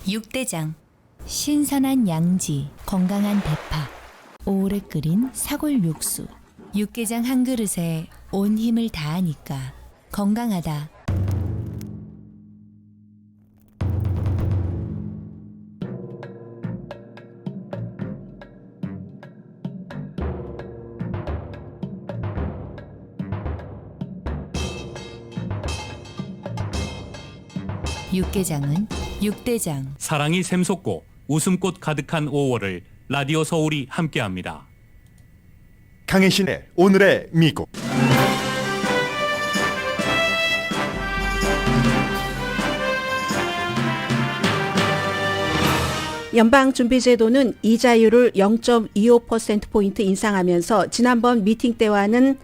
육대장. 신선한 양지, 건강한 대파, 오래 끓인 사골 육수. 육개장 한 그릇에 온 힘을 다하니까 건강하다. 육개장은 육대장. 사랑이 샘솟고 웃음꽃 가득한 5월을 라디오 서울이 함께합니다. 강혜신의 오늘의 미국. 연방준비제도는 이자율을 0.25%포인트 인상하면서 지난번 미팅 때와는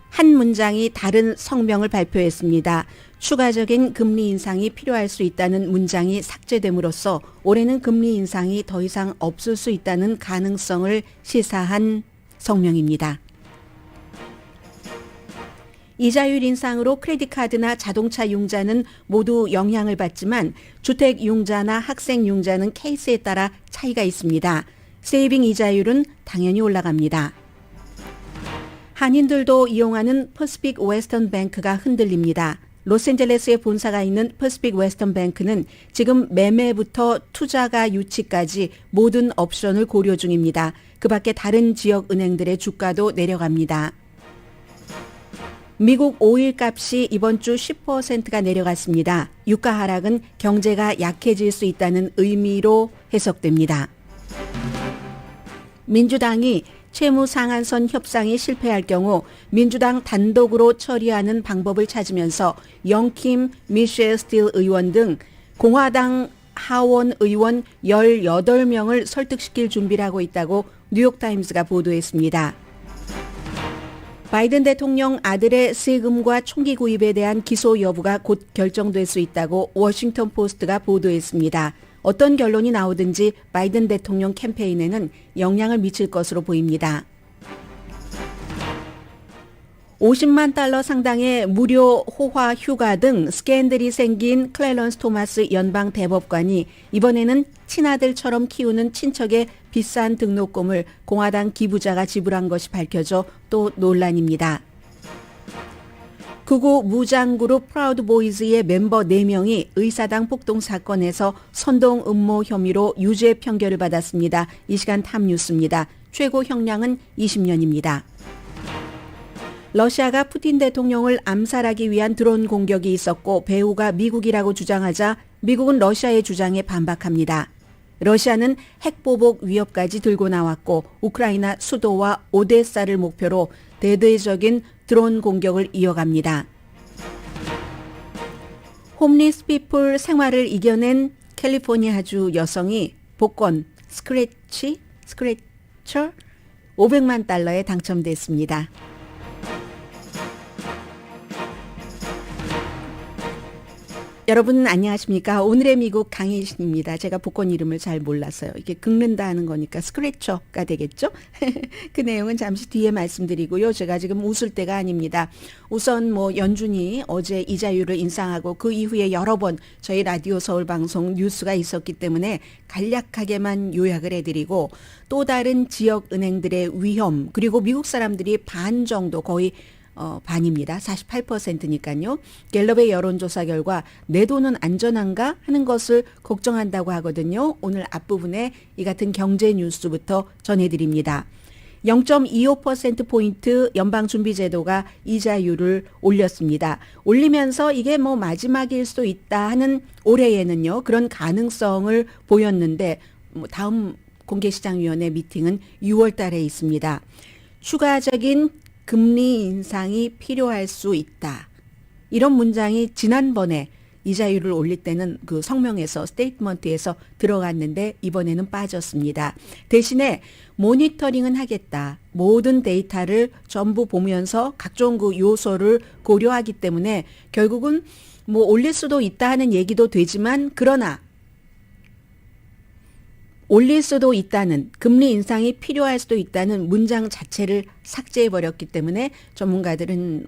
한 문장이 다른 성명을 발표했습니다. 추가적인 금리 인상이 필요할 수 있다는 문장이 삭제됨으로써 올해는 금리 인상이 더 이상 없을 수 있다는 가능성을 시사한 성명입니다. 이자율 인상으로 크레딧카드나 자동차 융자는 모두 영향을 받지만 주택 융자나 학생 융자는 케이스에 따라 차이가 있습니다. 세이빙 이자율은 당연히 올라갑니다. 한인들도 이용하는 퍼시픽 웨스턴 뱅크가 흔들립니다. 로스앤젤레스에 본사가 있는 퍼시픽 웨스턴 뱅크는 지금 매매부터 투자가 유치까지 모든 옵션을 고려 중입니다. 그 밖에 다른 지역 은행들의 주가도 내려갑니다. 미국 오일 값이 이번 주 10%가 내려갔습니다. 유가 하락은 경제가 약해질 수 있다는 의미로 해석됩니다. 민주당이 채무 상한선 협상이 실패할 경우 민주당 단독으로 처리하는 방법을 찾으면서 영킴, 미셸 스틸 의원 등 공화당 하원 의원 18명을 설득시킬 준비를 하고 있다고 뉴욕타임스가 보도했습니다. 바이든 대통령 아들의 세금과 총기 구입에 대한 기소 여부가 곧 결정될 수 있다고 워싱턴 포스트가 보도했습니다. 어떤 결론이 나오든지 바이든 대통령 캠페인에는 영향을 미칠 것으로 보입니다. 50만 달러 상당의 무료 호화 휴가 등 스캔들이 생긴 클래런스 토마스 연방 대법관이 이번에는 친아들처럼 키우는 친척의 비싼 등록금을 공화당 기부자가 지불한 것이 밝혀져 또 논란입니다. 극우 무장그룹 프라우드 보이즈의 멤버 4명이 의사당 폭동 사건에서 선동 음모 혐의로 유죄 판결을 받았습니다. 이 시간 탑뉴스입니다. 최고 형량은 20년입니다. 러시아가 푸틴 대통령을 암살하기 위한 드론 공격이 있었고 배후가 미국이라고 주장하자 미국은 러시아의 주장에 반박합니다. 러시아는 핵보복 위협까지 들고 나왔고 우크라이나 수도와 오데사를 목표로 대대적인 드론 공격을 이어갑니다. 홈리스 피플 생활을 이겨낸 캘리포니아주 여성이 복권 스크래처 500만 달러에 당첨됐습니다. 여러분 안녕하십니까? 오늘의 미국 강혜신입니다. 제가 복권 이름을 잘 몰라서요. 이게 긁는다 하는 거니까 스크래처가 되겠죠? 그 내용은 잠시 뒤에 말씀드리고요. 제가 지금 웃을 때가 아닙니다. 우선 연준이 어제 이자율을 인상하고 그 이후에 여러 번 저희 라디오 서울 방송 뉴스가 있었기 때문에 간략하게만 요약을 해드리고 또 다른 지역 은행들의 위험 그리고 미국 사람들이 반 정도 거의 반입니다. 48%니까요. 갤럽의 여론조사 결과 내 돈은 안전한가 하는 것을 걱정한다고 하거든요. 오늘 앞부분에 이 같은 경제 뉴스부터 전해드립니다. 0.25%포인트 연방준비제도가 이자율을 올렸습니다. 올리면서 이게 마지막일 수도 있다 하는 올해에는요. 그런 가능성을 보였는데 다음 공개시장위원회 미팅은 6월 달에 있습니다. 추가적인 금리 인상이 필요할 수 있다. 이런 문장이 지난번에 이자율을 올릴 때는 그 성명에서 스테이트먼트에서 들어갔는데 이번에는 빠졌습니다. 대신에 모니터링은 하겠다. 모든 데이터를 전부 보면서 각종 그 요소를 고려하기 때문에 결국은 올릴 수도 있다 하는 얘기도 되지만 그러나 올릴 수도 있다는 금리 인상이 필요할 수도 있다는 문장 자체를 삭제해버렸기 때문에 전문가들은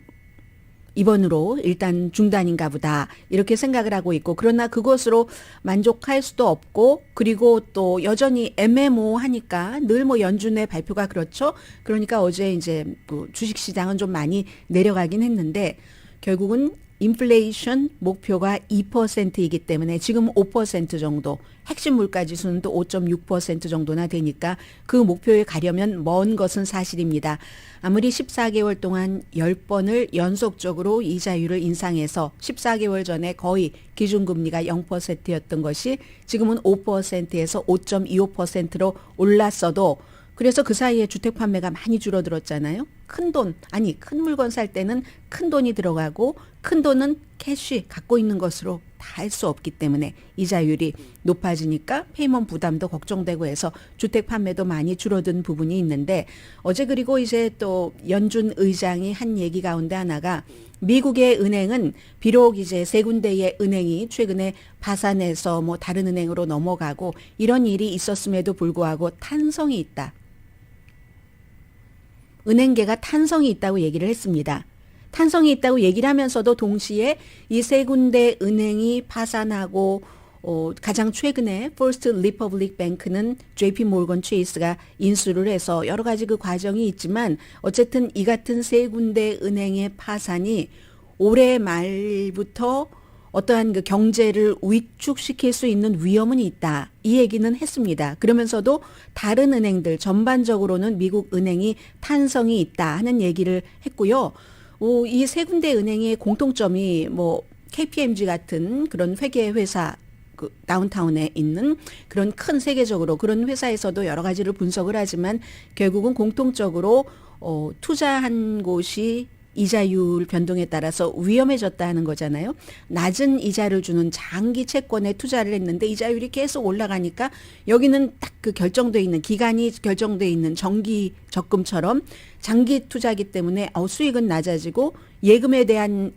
이번으로 일단 중단인가 보다 이렇게 생각을 하고 있고 그러나 그것으로 만족할 수도 없고 그리고 또 여전히 애매모호하니까 늘 뭐 연준의 발표가 그렇죠. 그러니까 어제 이제 뭐 주식시장은 좀 많이 내려가긴 했는데 결국은 인플레이션 목표가 2%이기 때문에 지금 5% 정도 핵심 물가 지수는 또 5.6% 정도나 되니까 그 목표에 가려면 먼 것은 사실입니다. 아무리 14개월 동안 10번을 연속적으로 이자율을 인상해서 14개월 전에 거의 기준금리가 0%였던 것이 지금은 5%에서 5.25%로 올랐어도 그래서 그 사이에 주택 판매가 많이 줄어들었잖아요. 큰 돈, 아니 큰 물건 살 때는 큰 돈이 들어가고 큰 돈은 캐시 갖고 있는 것으로 다 할 수 없기 때문에 이자율이 높아지니까 페이먼트 부담도 걱정되고 해서 주택 판매도 많이 줄어든 부분이 있는데 어제 그리고 이제 또 연준 의장이 한 얘기 가운데 하나가 미국의 은행은 비록 이제 세 군데의 은행이 최근에 파산해서 뭐 다른 은행으로 넘어가고 이런 일이 있었음에도 불구하고 탄성이 있다. 은행계가 탄성이 있다고 얘기를 했습니다. 탄성이 있다고 얘기를 하면서도 동시에 이 세 군데 은행이 파산하고 가장 최근에 First Republic Bank는 JP 모건 체이스가 인수를 해서 여러 가지 그 과정이 있지만 어쨌든 이 같은 세 군데 은행의 파산이 올해 말부터 어떠한 그 경제를 위축시킬 수 있는 위험은 있다. 이 얘기는 했습니다. 그러면서도 다른 은행들 전반적으로는 미국 은행이 탄성이 있다 하는 얘기를 했고요. 이 세 군데 은행의 공통점이 뭐 KPMG 같은 그런 회계 회사 그 다운타운에 있는 그런 큰 세계적으로 그런 회사에서도 여러 가지를 분석을 하지만 결국은 공통적으로 투자한 곳이 이자율 변동에 따라서 위험해졌다 하는 거잖아요. 낮은 이자를 주는 장기 채권에 투자를 했는데 이자율이 계속 올라가니까 여기는 딱 그 결정돼 있는 기간이 결정돼 있는 정기 적금처럼 장기 투자기 때문에 수익은 낮아지고 예금에 대한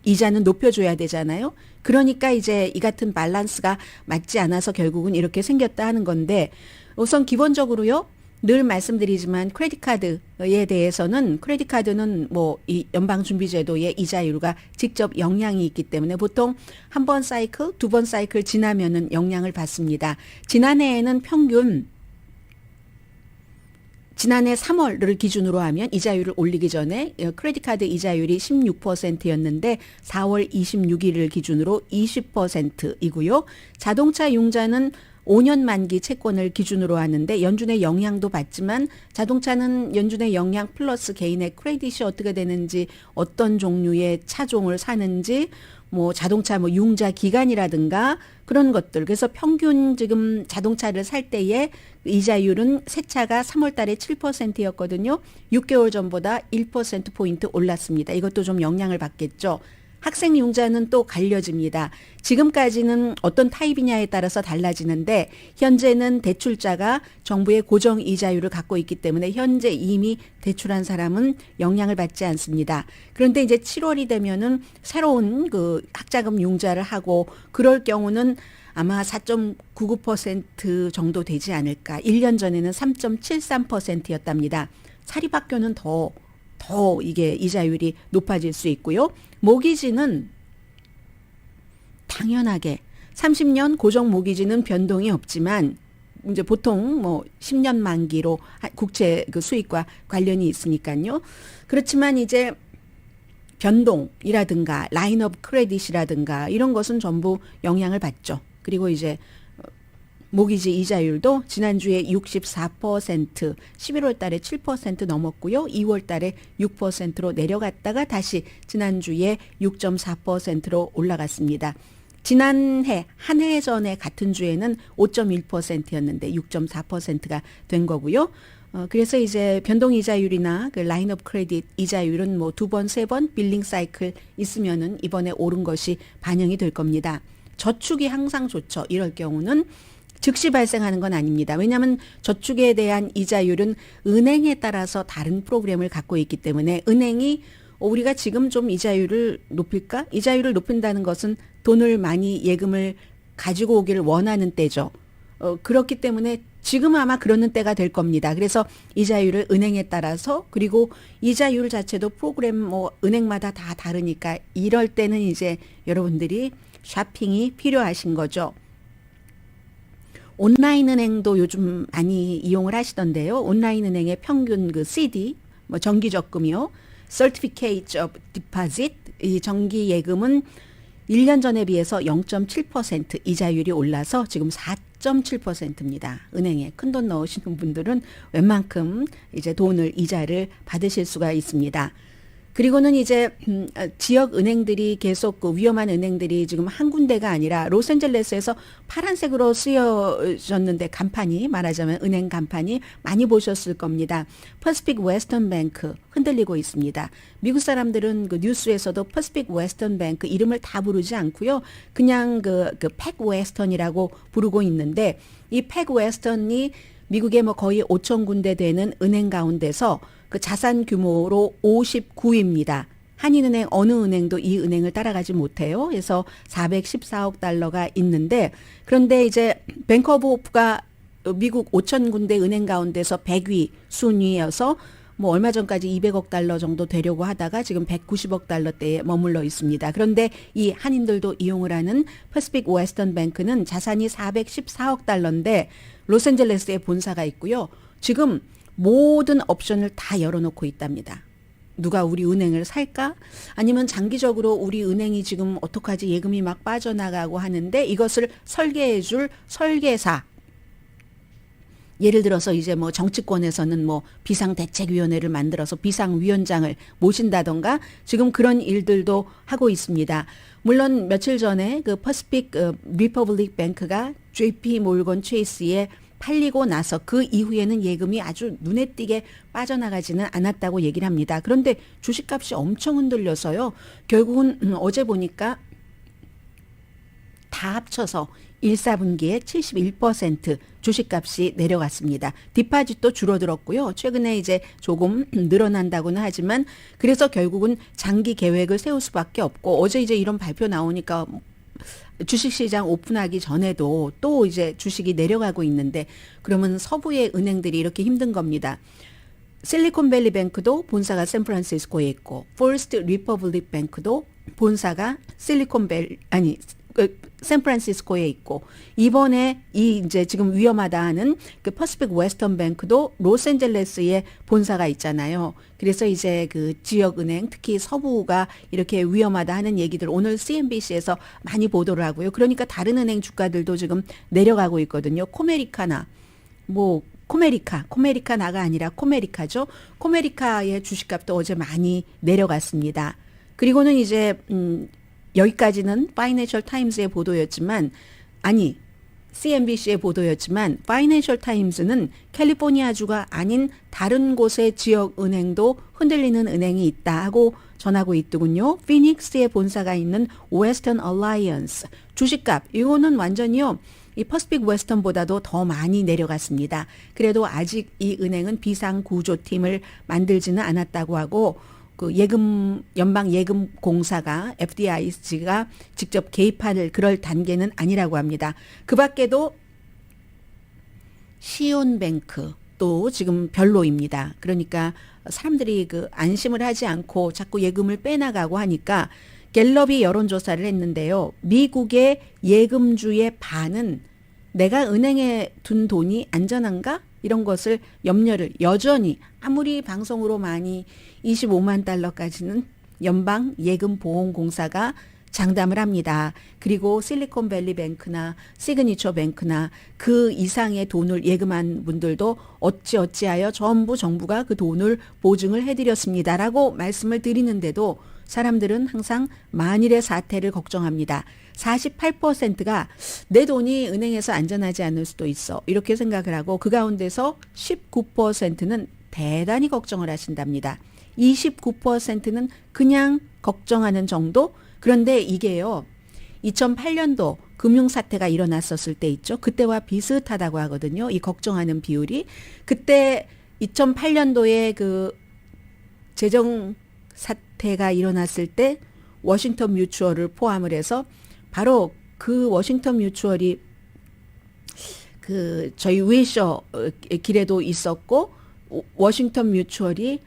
이자는 높여줘야 되잖아요. 그러니까 이제 이 같은 밸런스가 맞지 않아서 결국은 이렇게 생겼다 하는 건데 우선 기본적으로요. 늘 말씀드리지만 크레딧 카드에 대해서는 크레딧 카드는 뭐 이 연방준비제도의 이자율과 직접 영향이 있기 때문에 보통 한 번 사이클, 두 번 사이클 지나면은 영향을 받습니다. 지난해에는 평균 지난해 3월을 기준으로 하면 이자율을 올리기 전에 크레딧 카드 이자율이 16%였는데 4월 26일을 기준으로 20%이고요. 자동차 융자는 5년 만기 채권을 기준으로 하는데 연준의 영향도 받지만 자동차는 연준의 영향 플러스 개인의 크레딧이 어떻게 되는지 어떤 종류의 차종을 사는지 뭐 자동차 뭐 융자 기간이라든가 그런 것들. 그래서 평균 지금 자동차를 살 때의 이자율은 새 차가 3월 달에 7%였거든요. 6개월 전보다 1%포인트 올랐습니다. 이것도 좀 영향을 받겠죠. 학생 융자는 또 갈려집니다. 지금까지는 어떤 타입이냐에 따라서 달라지는데 현재는 대출자가 정부의 고정 이자율을 갖고 있기 때문에 현재 이미 대출한 사람은 영향을 받지 않습니다. 그런데 이제 7월이 되면은 새로운 그 학자금 융자를 하고 그럴 경우는 아마 4.99% 정도 되지 않을까. 1년 전에는 3.73%였답니다. 사립학교는 더 이게 이자율이 높아질 수 있고요. 모기지는 당연하게 30년 고정 모기지는 변동이 없지만 이제 보통 뭐 10년 만기로 국채 그 수익과 관련이 있으니까요. 그렇지만 이제 변동이라든가 라인 오브 크레딧이라든가 이런 것은 전부 영향을 받죠. 그리고 이제 모기지 이자율도 지난주에 64%, 11월 달에 7% 넘었고요. 2월 달에 6%로 내려갔다가 다시 지난주에 6.4%로 올라갔습니다. 지난해 한 해 전에 같은 주에는 5.1%였는데 6.4%가 된 거고요. 그래서 이제 변동 이자율이나 그 라인 오브 크레딧 이자율은 뭐 두 번, 세 번 빌링 사이클 있으면은 이번에 오른 것이 반영이 될 겁니다. 저축이 항상 좋죠. 이럴 경우는 즉시 발생하는 건 아닙니다. 왜냐하면 저축에 대한 이자율은 은행에 따라서 다른 프로그램을 갖고 있기 때문에 은행이 우리가 지금 좀 이자율을 높일까? 이자율을 높인다는 것은 돈을 많이 예금을 가지고 오기를 원하는 때죠. 그렇기 때문에 지금 아마 그러는 때가 될 겁니다. 그래서 이자율을 은행에 따라서 그리고 이자율 자체도 프로그램 뭐 은행마다 다 다르니까 이럴 때는 이제 여러분들이 쇼핑이 필요하신 거죠. 온라인 은행도 요즘 많이 이용을 하시던데요. 온라인 은행의 평균 그 CD, 뭐 정기 적금이요. Certificate of Deposit, 이 정기 예금은 1년 전에 비해서 0.7% 이자율이 올라서 지금 4.7%입니다. 은행에 큰돈 넣으시는 분들은 웬만큼 이제 돈을 이자를 받으실 수가 있습니다. 그리고는 이제 지역 은행들이 계속 그 위험한 은행들이 지금 한 군데가 아니라 로스앤젤레스에서 파란색으로 쓰여졌는데 간판이 말하자면 은행 간판이 많이 보셨을 겁니다. 퍼시픽 웨스턴 뱅크 흔들리고 있습니다. 미국 사람들은 그 뉴스에서도 퍼시픽 웨스턴 뱅크 이름을 다 부르지 않고요. 그냥 팩 웨스턴이라고 부르고 있는데 이 팩 웨스턴이 미국의 뭐 거의 5천 군데 되는 은행 가운데서 그 자산 규모로 59위입니다. 한인은행 어느 은행도 이 은행을 따라가지 못해요. 그래서 414억 달러가 있는데 그런데 이제 뱅크 오브 호프가 미국 5천 군데 은행 가운데서 100위 순위여서 뭐 얼마 전까지 200억 달러 정도 되려고 하다가 지금 190억 달러대에 머물러 있습니다. 그런데 이 한인들도 이용을 하는 퍼시픽 웨스턴 뱅크는 자산이 414억 달러인데 로스앤젤레스에 본사가 있고요. 지금 모든 옵션을 다 열어놓고 있답니다. 누가 우리 은행을 살까? 아니면 장기적으로 우리 은행이 지금 어떡하지 예금이 막 빠져나가고 하는데 이것을 설계해 줄 설계사. 예를 들어서 이제 뭐 정치권에서는 뭐 비상대책위원회를 만들어서 비상위원장을 모신다던가 지금 그런 일들도 하고 있습니다. 물론 며칠 전에 그 퍼시픽 리퍼블릭 뱅크가 JP 몰건 체이스에 팔리고 나서 그 이후에는 예금이 아주 눈에 띄게 빠져나가지는 않았다고 얘기를 합니다. 그런데 주식값이 엄청 흔들려서요. 결국은 어제 보니까 다 합쳐서 1사분기에 71% 주식값이 내려갔습니다. 디파짓도 줄어들었고요. 최근에 이제 조금 늘어난다고는 하지만 그래서 결국은 장기 계획을 세울 수밖에 없고 어제 이제 이런 발표 나오니까 주식시장 오픈하기 전에도 또 이제 주식이 내려가고 있는데 그러면 서부의 은행들이 이렇게 힘든 겁니다. 실리콘밸리 뱅크도 본사가 샌프란시스코에 있고 퍼스트 리퍼블릭 뱅크도 본사가 샌프란시스코에 있고 이번에 이 이제 지금 위험하다 하는 그 퍼시픽 웨스턴 뱅크도 로스앤젤레스에 본사가 있잖아요. 그래서 이제 그 지역 은행 특히 서부가 이렇게 위험하다 하는 얘기들 오늘 CNBC에서 많이 보도를 하고요. 그러니까 다른 은행 주가들도 지금 내려가고 있거든요. 코메리카나 뭐 코메리카나가 아니라 코메리카죠. 코메리카의 주식값도 어제 많이 내려갔습니다. 그리고는 이제 여기까지는 파이낸셜 타임스의 보도였지만 CNBC의 보도였지만 파이낸셜 타임스는 캘리포니아주가 아닌 다른 곳의 지역 은행도 흔들리는 은행이 있다 하고 전하고 있더군요. 피닉스에 본사가 있는 웨스턴 얼라이언스 주식값 이거는 완전히요. 이 퍼시픽 웨스턴보다도 더 많이 내려갔습니다. 그래도 아직 이 은행은 비상구조팀을 만들지는 않았다고 하고 그 연방 예금 공사가 FDIC가 직접 개입할 그럴 단계는 아니라고 합니다. 그 밖에도 시온뱅크 또 지금 별로입니다. 그러니까 사람들이 그 안심을 하지 않고 자꾸 예금을 빼나가고 하니까 갤럽이 여론조사를 했는데요. 미국의 예금주의 반은 내가 은행에 둔 돈이 안전한가? 이런 것을 염려를 여전히 아무리 방송으로 많이 25만 달러까지는 연방 예금보험공사가 장담을 합니다. 그리고 실리콘밸리 뱅크나 시그니처 뱅크나 그 이상의 돈을 예금한 분들도 어찌어찌하여 전부 정부가 그 돈을 보증을 해드렸습니다라고 말씀을 드리는데도 사람들은 항상 만일의 사태를 걱정합니다. 48%가 내 돈이 은행에서 안전하지 않을 수도 있어 이렇게 생각을 하고 그 가운데서 19%는 대단히 걱정을 하신답니다. 29%는 그냥 걱정하는 정도? 그런데 이게요. 2008년도 금융사태가 일어났었을 때 있죠. 그때와 비슷하다고 하거든요. 이 걱정하는 비율이. 그때 2008년도에 그 재정 사태가 일어났을 때 워싱턴 뮤추얼을 포함을 해서 바로 그 워싱턴 뮤추얼이 그 저희 웨이셔 길에도 있었고 워싱턴 뮤추얼이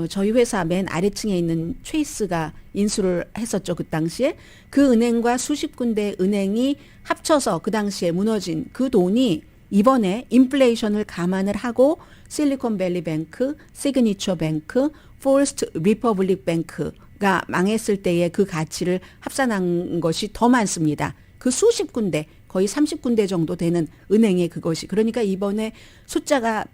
저희 회사 맨 아래층에 있는 체이스가 인수를 했었죠. 그 당시에 그 은행과 수십 군데 은행이 합쳐서 그 당시에 무너진 그 돈이 이번에 인플레이션을 감안을 하고 실리콘밸리 뱅크, 시그니처 뱅크, 포스트 리퍼블릭 뱅크가 망했을 때의 그 가치를 합산한 것이 더 많습니다. 그 수십 군데, 거의 30군데 정도 되는 은행의 그것이. 그러니까 이번에 숫자가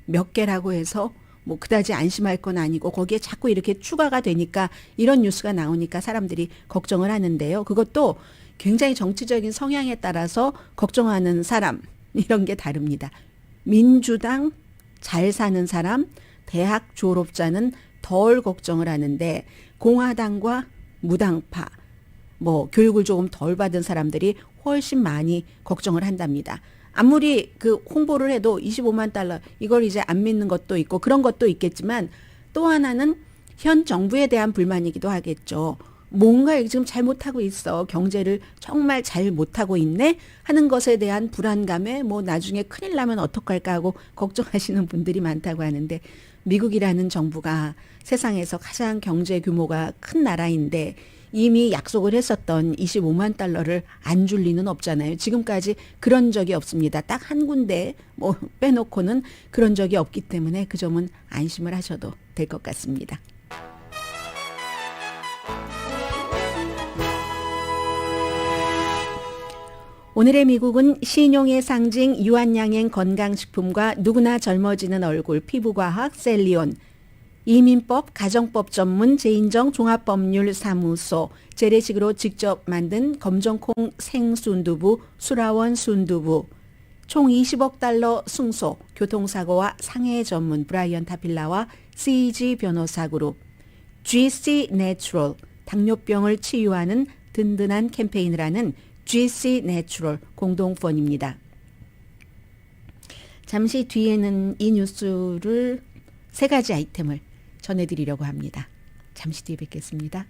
몇 개라고 해서 뭐 그다지 안심할 건 아니고 거기에 자꾸 이렇게 추가가 되니까 이런 뉴스가 나오니까 사람들이 걱정을 하는데요. 그것도 굉장히 정치적인 성향에 따라서 걱정하는 사람 이런 게 다릅니다. 민주당 잘 사는 사람, 대학 졸업자는 덜 걱정을 하는데 공화당과 무당파 뭐 교육을 조금 덜 받은 사람들이 훨씬 많이 걱정을 한답니다. 아무리 그 홍보를 해도 25만 달러 이걸 이제 안 믿는 것도 있고 그런 것도 있겠지만 또 하나는 현 정부에 대한 불만이기도 하겠죠. 뭔가 지금 잘못하고 있어. 경제를 정말 잘 못하고 있네 하는 것에 대한 불안감에 뭐 나중에 큰일 나면 어떡할까 하고 걱정하시는 분들이 많다고 하는데 미국이라는 정부가 세상에서 가장 경제 규모가 큰 나라인데 이미 약속을 했었던 25만 달러를 안 줄 리는 없잖아요. 지금까지 그런 적이 없습니다. 딱 한 군데 뭐 빼놓고는 그런 적이 없기 때문에 그 점은 안심을 하셔도 될 것 같습니다. 오늘의 미국은 신용의 상징 유한양행 건강식품과 누구나 젊어지는 얼굴 피부과학 셀리온, 이민법, 가정법 전문 제인정 종합법률사무소, 재래식으로 직접 만든 검정콩 생순두부, 수라원 순두부, 총 20억 달러 승소, 교통사고와 상해 전문 브라이언 타필라와 CG 변호사 그룹, GC 내추럴, 당뇨병을 치유하는 든든한 캠페인을 하는 GC 내추럴 공동펀입니다. 잠시 뒤에는 이 뉴스를 세 가지 아이템을 전해드리려고 합니다. 잠시 뒤에 뵙겠습니다.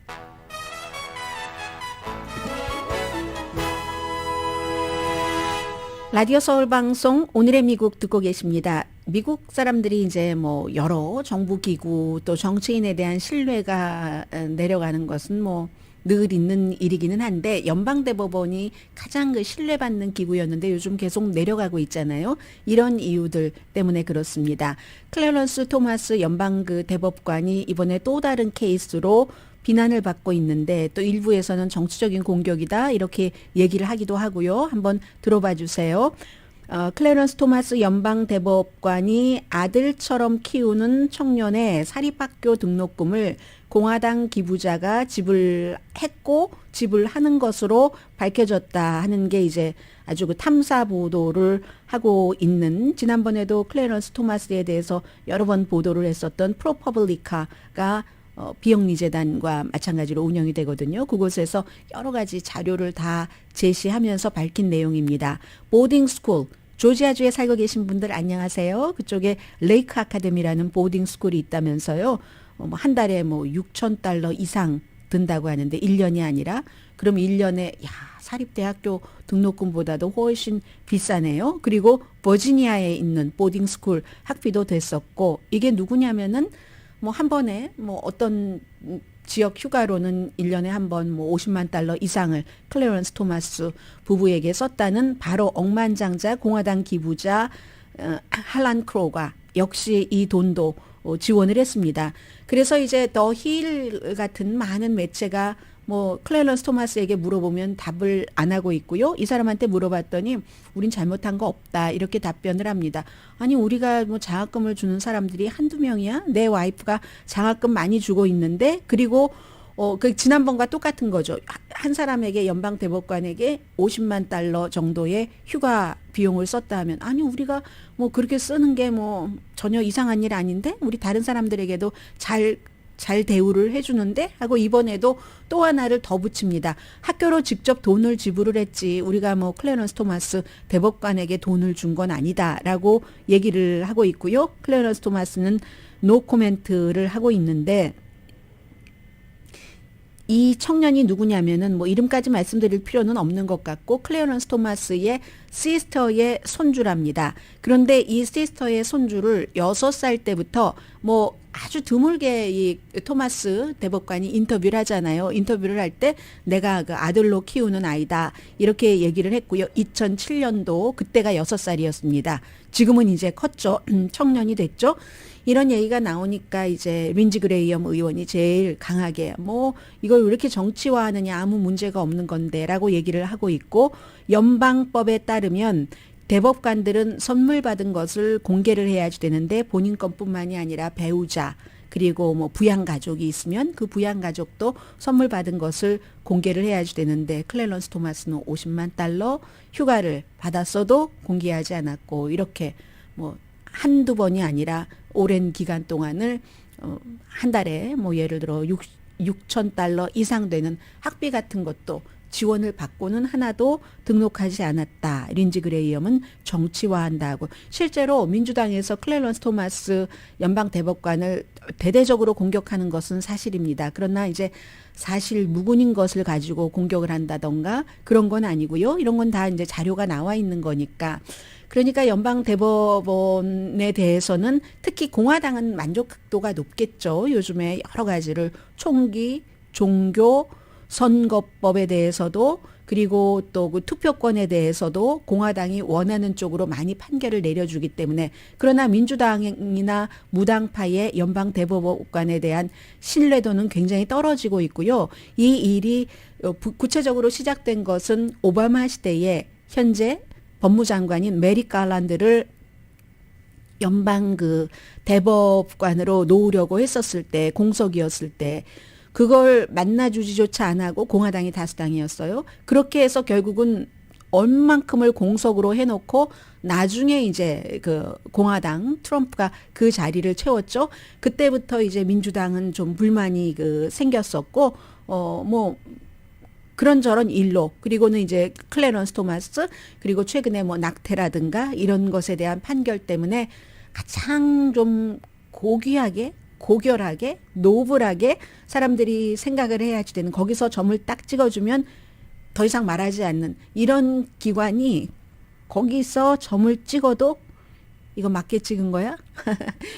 라디오 서울 방송 오늘의 미국 듣고 계십니다. 미국 사람들이 이제 뭐 여러 정부 기구 또 정치인에 대한 신뢰가 내려가는 것은 뭐 늘 있는 일이기는 한데 연방대법원이 가장 그 신뢰받는 기구였는데 요즘 계속 내려가고 있잖아요. 이런 이유들 때문에 그렇습니다. 클래런스 토마스 연방 그 대법관이 이번에 또 다른 케이스로 비난을 받고 있는데 또 일부에서는 정치적인 공격이다 이렇게 얘기를 하기도 하고요. 한번 들어봐 주세요. 클래런스 토마스 연방 대법관이 아들처럼 키우는 청년의 사립학교 등록금을 공화당 기부자가 지불했고 지불하는 것으로 밝혀졌다 하는 게 이제 아주 그 탐사 보도를 하고 있는 지난번에도 클래런스 토마스에 대해서 여러 번 보도를 했었던 프로퍼블리카가 비영리재단과 마찬가지로 운영이 되거든요. 그곳에서 여러 가지 자료를 다 제시하면서 밝힌 내용입니다. 보딩스쿨, 조지아주에 살고 계신 분들 안녕하세요. 그쪽에 레이크 아카데미라는 보딩스쿨이 있다면서요. 한 달에 뭐 6,000달러 이상 든다고 하는데 1년이 아니라 그럼 1년에 사립대학교 등록금보다도 훨씬 비싸네요. 그리고 버지니아에 있는 보딩스쿨 학비도 됐었고 이게 누구냐면은 뭐 한 번에 뭐 어떤 지역 휴가로는 1년에 한 번 뭐 50만 달러 이상을 클래런스 토마스 부부에게 썼다는 바로 억만장자 공화당 기부자 할란 크로가 역시 이 돈도 지원을 했습니다. 그래서 이제 더 힐 같은 많은 매체가 뭐 클래런스 토마스에게 물어보면 답을 안 하고 있고요. 이 사람한테 물어봤더니 우린 잘못한 거 없다 이렇게 답변을 합니다. 아니 우리가 뭐 장학금을 주는 사람들이 한두 명이야? 내 와이프가 장학금 많이 주고 있는데 그리고 그 지난번과 똑같은 거죠. 한 사람에게 연방 대법관에게 50만 달러 정도의 휴가 비용을 썼다 하면 아니 우리가 뭐 그렇게 쓰는 게 뭐 전혀 이상한 일 아닌데 우리 다른 사람들에게도 잘 대우를 해주는데 하고 이번에도 또 하나를 더 붙입니다. 학교로 직접 돈을 지불을 했지 우리가 뭐 클래런스 토마스 대법관에게 돈을 준 건 아니다라고 얘기를 하고 있고요. 클래런스 토마스는 노 코멘트를 하고 있는데 이 청년이 누구냐면은 뭐 이름까지 말씀드릴 필요는 없는 것 같고 클래런스 토마스의 시스터의 손주랍니다. 그런데 이 시스터의 손주를 6살 때부터 뭐 아주 드물게 이 토마스 대법관이 인터뷰를 하잖아요. 인터뷰를 할 때 내가 그 아들로 키우는 아이다 이렇게 얘기를 했고요. 2007년도 그때가 6살이었습니다. 지금은 이제 컸죠. 청년이 됐죠. 이런 얘기가 나오니까 이제 린지 그레이엄 의원이 제일 강하게 뭐 이걸 왜 이렇게 정치화하느냐 아무 문제가 없는 건데라고 얘기를 하고 있고 연방법에 따르면 대법관들은 선물 받은 것을 공개를 해야지 되는데 본인 것뿐만이 아니라 배우자 그리고 뭐 부양 가족이 있으면 그 부양 가족도 선물 받은 것을 공개를 해야지 되는데 클래런스 토마스는 50만 달러 휴가를 받았어도 공개하지 않았고 이렇게 뭐 한두 번이 아니라 오랜 기간 동안을 한 달에 뭐 예를 들어 6천 달러 이상 되는 학비 같은 것도 지원을 받고는 하나도 등록하지 않았다. 린지 그레이엄은 정치화한다고. 실제로 민주당에서 클래런스 토마스 연방 대법관을 대대적으로 공격하는 것은 사실입니다. 그러나 이제 사실 무근인 것을 가지고 공격을 한다던가 그런 건 아니고요. 이런 건 다 이제 자료가 나와 있는 거니까. 그러니까 연방 대법원에 대해서는 특히 공화당은 만족도가 높겠죠. 요즘에 여러 가지를 총기, 종교, 선거법에 대해서도 그리고 또 그 투표권에 대해서도 공화당이 원하는 쪽으로 많이 판결을 내려주기 때문에 그러나 민주당이나 무당파의 연방 대법관에 대한 신뢰도는 굉장히 떨어지고 있고요. 이 일이 구체적으로 시작된 것은 오바마 시대에 현재 법무장관인 메리 갈란드를 연방 그 대법관으로 놓으려고 했었을 때 공석이었을 때 그걸 만나주지조차 안 하고 공화당이 다수당이었어요. 그렇게 해서 결국은 얼만큼을 공석으로 해놓고 나중에 이제 그 공화당 트럼프가 그 자리를 채웠죠. 그때부터 이제 민주당은 좀 불만이 그 생겼었고 뭐 그런저런 일로 그리고는 이제 클래런스 토마스 그리고 최근에 뭐 낙태라든가 이런 것에 대한 판결 때문에 가장 좀 고귀하게 고결하게 노블하게 사람들이 생각을 해야지 되는 거기서 점을 딱 찍어주면 더 이상 말하지 않는 이런 기관이 거기서 점을 찍어도 이거 맞게 찍은 거야?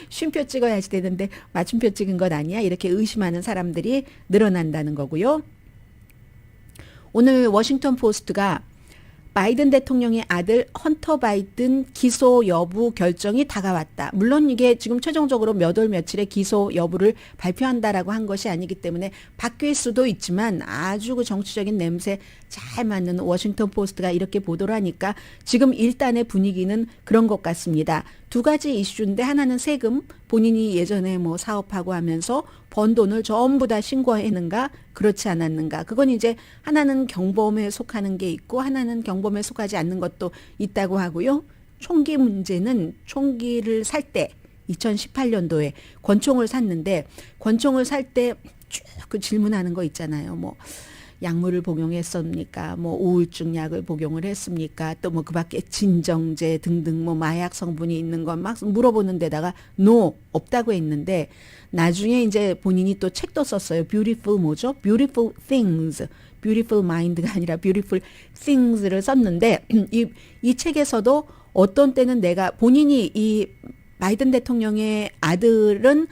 쉼표 찍어야지 되는데 맞춤표 찍은 것 아니야? 이렇게 의심하는 사람들이 늘어난다는 거고요. 오늘 워싱턴 포스트가 바이든 대통령의 아들 헌터 바이든 기소 여부 결정이 다가왔다. 물론 이게 지금 최종적으로 몇 월 며칠에 기소 여부를 발표한다라고 한 것이 아니기 때문에 바뀔 수도 있지만 아주 그 정치적인 냄새 잘 맞는 워싱턴 포스트가 이렇게 보도를 하니까 지금 일단의 분위기는 그런 것 같습니다. 두 가지 이슈인데 하나는 세금, 본인이 예전에 뭐 사업하고 하면서 번 돈을 전부 다 신고했는가 그렇지 않았는가. 그건 이제 하나는 경범에 속하는 게 있고 하나는 경범에 속하지 않는 것도 있다고 하고요. 총기 문제는 총기를 살 때 2018년도에 권총을 샀는데 권총을 살 때 쭉 그 질문하는 거 있잖아요. 뭐 약물을 복용했습니까? 뭐 우울증 약을 복용을 했습니까? 또 뭐 그밖에 진정제 등등 뭐 마약 성분이 있는 건 막 물어보는 데다가 no 없다고 했는데 나중에 이제 본인이 또 책도 썼어요. Beautiful 뭐죠? Beautiful Things. Beautiful Mind가 아니라 Beautiful Things를 썼는데 이 책에서도 어떤 때는 내가 본인이 이 바이든 대통령의 아들은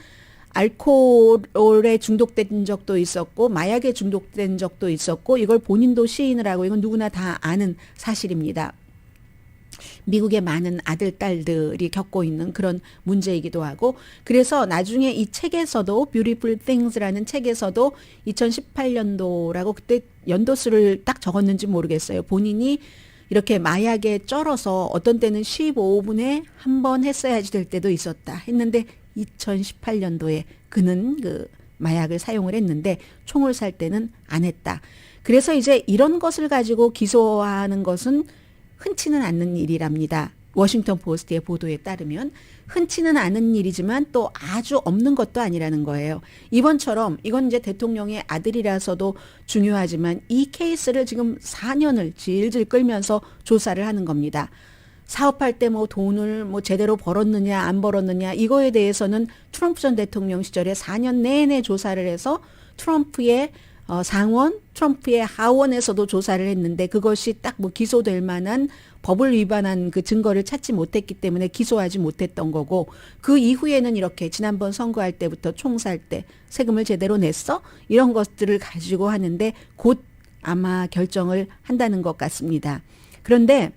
알코올에 중독된 적도 있었고 마약에 중독된 적도 있었고 이걸 본인도 시인을 하고 이건 누구나 다 아는 사실입니다. 미국의 많은 아들, 딸들이 겪고 있는 그런 문제이기도 하고 그래서 나중에 이 책에서도 Beautiful Things라는 책에서도 2018년도라고 그때 연도수를 딱 적었는지 모르겠어요. 본인이 이렇게 마약에 쩔어서 어떤 때는 15분에 한 번 했어야지 될 때도 있었다 했는데 2018년도에 그는 그 마약을 사용을 했는데 총을 살 때는 안 했다. 그래서 이제 이런 것을 가지고 기소하는 것은 흔치는 않는 일이랍니다. 워싱턴 포스트의 보도에 따르면 흔치는 않은 일이지만 또 아주 없는 것도 아니라는 거예요. 이번처럼 이건 이제 대통령의 아들이라서도 중요하지만 이 케이스를 지금 4년을 질질 끌면서 조사를 하는 겁니다. 사업할 때 뭐 돈을 뭐 제대로 벌었느냐 안 벌었느냐 이거에 대해서는 트럼프 전 대통령 시절에 4년 내내 조사를 해서 트럼프의 상원, 트럼프의 하원에서도 조사를 했는데 그것이 딱 뭐 기소될 만한 법을 위반한 그 증거를 찾지 못했기 때문에 기소하지 못했던 거고 그 이후에는 이렇게 지난번 선거할 때부터 총 살 때 세금을 제대로 냈어? 이런 것들을 가지고 하는데 곧 아마 결정을 한다는 것 같습니다. 그런데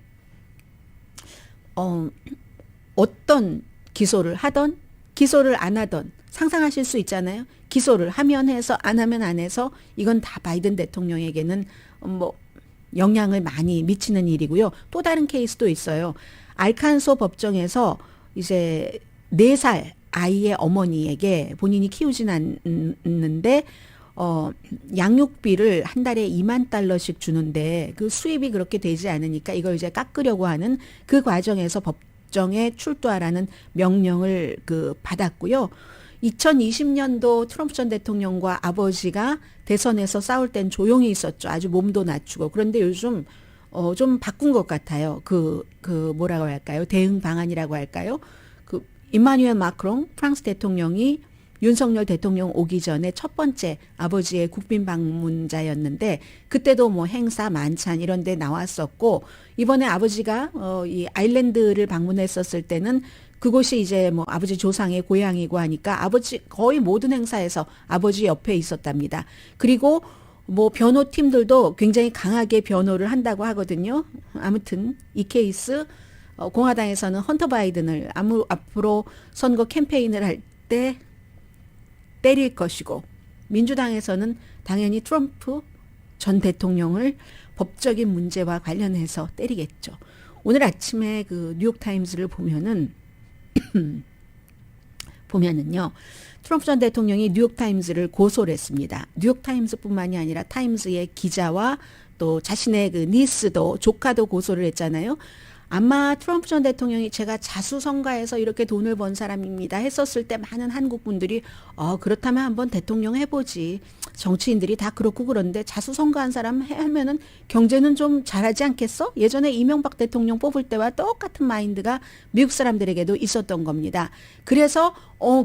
어떤 기소를 하던 기소를 안 하던 상상하실 수 있잖아요. 기소를 하면 해서 안 하면 안 해서 이건 다 바이든 대통령에게는 뭐 영향을 많이 미치는 일이고요. 또 다른 케이스도 있어요. 알칸소 법정에서 이제 4살 아이의 어머니에게 본인이 키우진 않는데 양육비를 한 달에 2만 달러씩 주는데 그 수입이 그렇게 되지 않으니까 이걸 이제 깎으려고 하는 그 과정에서 법정에 출두하라는 명령을 받았고요. 2020년도 트럼프 전 대통령과 아버지가 대선에서 싸울 땐 조용히 있었죠. 아주 몸도 낮추고. 그런데 요즘 좀 바꾼 것 같아요. 뭐라고 할까요? 대응 방안이라고 할까요? 이마누엘 마크롱 프랑스 대통령이 윤석열 대통령 오기 전에 첫 번째 아버지의 국빈 방문자였는데 그때도 뭐 행사 만찬 이런 데 나왔었고 이번에 아버지가 이 아일랜드를 방문했었을 때는 그곳이 이제 뭐 아버지 조상의 고향이고 하니까 아버지 거의 모든 행사에서 아버지 옆에 있었답니다. 그리고 뭐 변호팀들도 굉장히 강하게 변호를 한다고 하거든요. 아무튼 이 케이스 공화당에서는 헌터 바이든을 앞으로 선거 캠페인을 할 때 때릴 것이고 민주당에서는 당연히 트럼프 전 대통령을 법적인 문제와 관련해서 때리겠죠. 오늘 아침에 뉴욕타임스를 보면은요. 트럼프 전 대통령이 뉴욕타임스를 고소를 했습니다. 뉴욕타임스뿐만이 아니라 타임스의 기자와 또 자신의 니스도 조카도 고소를 했잖아요. 아마 트럼프 전 대통령이 제가 자수성가해서 이렇게 돈을 번 사람입니다 했었을 때 많은 한국 분들이 그렇다면 한번 대통령 해보지. 정치인들이 다 그렇고 그런데 자수성가한 사람 하면은 경제는 좀 잘하지 않겠어? 예전에 이명박 대통령 뽑을 때와 똑같은 마인드가 미국 사람들에게도 있었던 겁니다. 그래서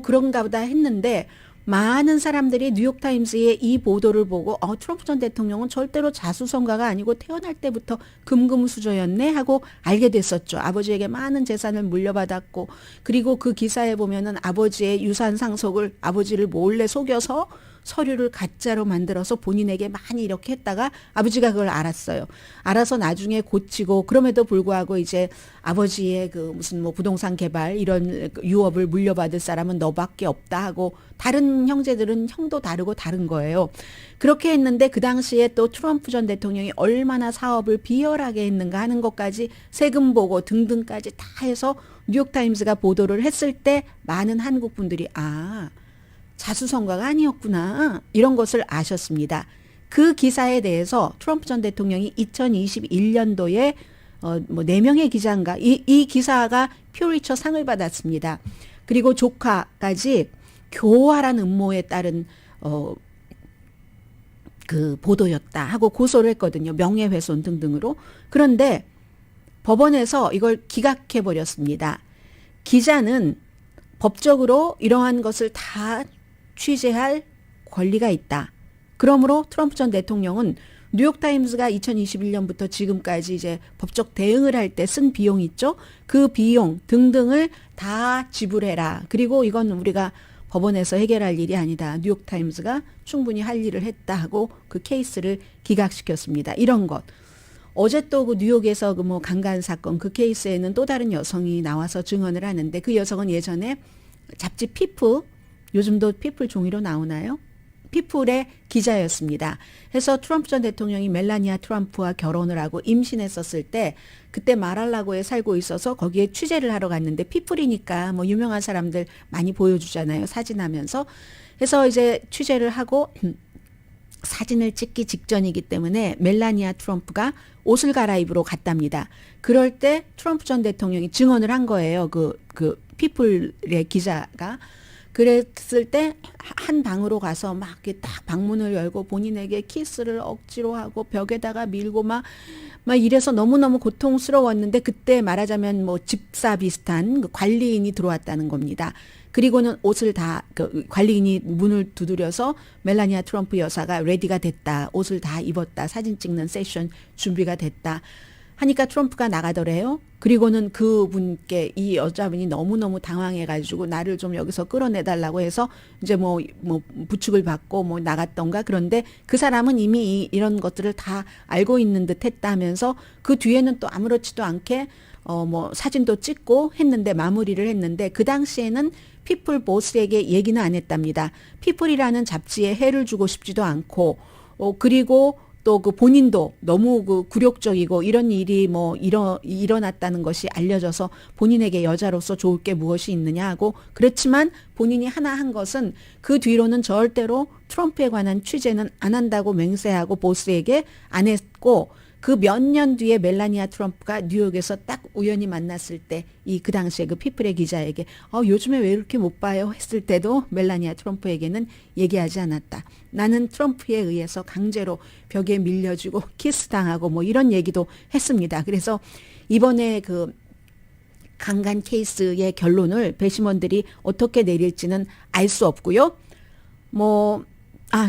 그런가 보다 했는데 많은 사람들이 뉴욕타임스의 이 보도를 보고 트럼프 전 대통령은 절대로 자수성가가 아니고 태어날 때부터 금금수저였네 하고 알게 됐었죠. 아버지에게 많은 재산을 물려받았고 그리고 그 기사에 보면은 아버지의 유산 상속을 아버지를 몰래 속여서 서류를 가짜로 만들어서 본인에게 많이 이렇게 했다가 아버지가 그걸 알았어요. 알아서 나중에 고치고 그럼에도 불구하고 이제 아버지의 무슨 뭐 부동산 개발 이런 유업을 물려받을 사람은 너밖에 없다 하고 다른 형제들은 형도 다르고 다른 거예요. 그렇게 했는데 그 당시에 또 트럼프 전 대통령이 얼마나 사업을 비열하게 했는가 하는 것까지 세금 보고 등등까지 다 해서 뉴욕타임스가 보도를 했을 때 많은 한국 분들이 자수성가가 아니었구나 이런 것을 아셨습니다. 그 기사에 대해서 트럼프 전 대통령이 2021년도에 뭐 4명의 기자인가 이 기사가 퓨리처 상을 받았습니다. 그리고 조카까지 교활한 음모에 따른 그 보도였다 하고 고소를 했거든요. 명예훼손 등등으로. 그런데 법원에서 이걸 기각해 버렸습니다. 기자는 법적으로 이러한 것을 다 취재할 권리가 있다. 그러므로 트럼프 전 대통령은 뉴욕타임스가 2021년부터 지금까지 이제 법적 대응을 할 때 쓴 비용 있죠? 그 비용 등등을 다 지불해라. 그리고 이건 우리가 법원에서 해결할 일이 아니다. 뉴욕타임스가 충분히 할 일을 했다 하고 그 케이스를 기각시켰습니다. 이런 것. 어제 또 뉴욕에서 뭐 강간 사건 그 케이스에는 또 다른 여성이 나와서 증언을 하는데 그 여성은 예전에 잡지 피플 요즘도 피플 종이로 나오나요? 피플의 기자였습니다. 해서 트럼프 전 대통령이 멜라니아 트럼프와 결혼을 하고 임신했었을 때 그때 마랄라고에 살고 있어서 거기에 취재를 하러 갔는데 피플이니까 뭐 유명한 사람들 많이 보여주잖아요. 사진하면서. 해서 이제 취재를 하고 사진을 찍기 직전이기 때문에 멜라니아 트럼프가 옷을 갈아입으러 갔답니다. 그럴 때 트럼프 전 대통령이 증언을 한 거예요. 그 피플의 기자가. 그랬을 때 한 방으로 가서 막 이렇게 딱 방문을 열고 본인에게 키스를 억지로 하고 벽에다가 밀고 막 이래서 너무너무 고통스러웠는데 그때 말하자면 뭐 집사 비슷한 그 관리인이 들어왔다는 겁니다. 그리고는 옷을 다 관리인이 문을 두드려서 멜라니아 트럼프 여사가 레디가 됐다. 옷을 다 입었다. 사진 찍는 세션 준비가 됐다. 하니까 트럼프가 나가더래요. 그리고는 그분께 이 여자분이 너무너무 당황해가지고 나를 좀 여기서 끌어내달라고 해서 이제 뭐 부축을 받고 뭐 나갔던가. 그런데 그 사람은 이미 이런 것들을 다 알고 있는 듯 했다 하면서 그 뒤에는 또 아무렇지도 않게 뭐 사진도 찍고 했는데 마무리를 했는데 그 당시에는 피플 보스에게 얘기는 안 했답니다. 피플이라는 잡지에 해를 주고 싶지도 않고 그리고 또 그 본인도 너무 그 굴욕적이고 이런 일이 뭐 일어났다는 것이 알려져서 본인에게 여자로서 좋을 게 무엇이 있느냐 하고 그렇지만 본인이 하나 한 것은 그 뒤로는 절대로 트럼프에 관한 취재는 안 한다고 맹세하고 보스에게 안 했고 그 몇 년 뒤에 멜라니아 트럼프가 뉴욕에서 딱 우연히 만났을 때 그 당시에 그 피플의 기자에게 요즘에 왜 이렇게 못 봐요 했을 때도 멜라니아 트럼프에게는 얘기하지 않았다. 나는 트럼프에 의해서 강제로 벽에 밀려주고 키스당하고 뭐 이런 얘기도 했습니다. 그래서 이번에 그 강간 케이스의 결론을 배심원들이 어떻게 내릴지는 알 수 없고요.